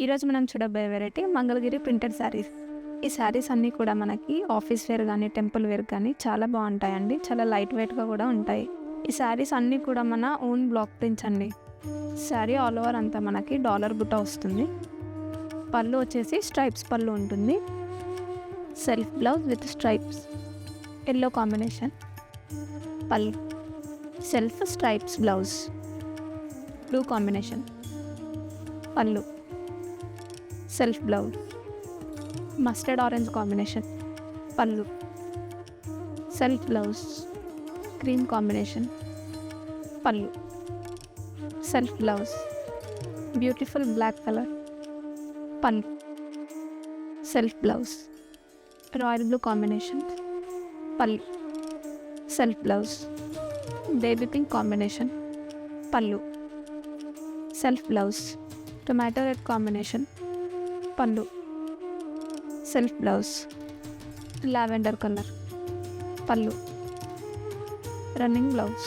ఈరోజు మనం చూడబోయే వెరైటీ మంగళగిరి ప్రింటెడ్ శారీస్. ఈ శారీస్ అన్నీ కూడా మనకి ఆఫీస్ వేర్ కానీ టెంపుల్ వేర్ కానీ చాలా బాగుంటాయండి. చాలా లైట్ వెయిట్గా కూడా ఉంటాయి. ఈ శారీస్ అన్నీ కూడా మన ఓన్ బ్లాక్ ప్రింట్స్ అండి. శారీ ఆల్ ఓవర్ అంతా మనకి డాలర్ బుట్ట వస్తుంది. పళ్ళు వచ్చేసి స్ట్రైప్స్ పళ్ళు ఉంటుంది. Self blouse with stripes yellow combination. Pallu self stripes blouse blue combination. Pallu self blouse mustard orange combination. Pallu self blouse cream combination. Pallu self blouse beautiful black colour. Pallu self blouse royal blue combination. Pallu self blouse baby pink combination. Pallu self blouse tomato red combination. Pallu self blouse lavender colour. Pallu running blouse.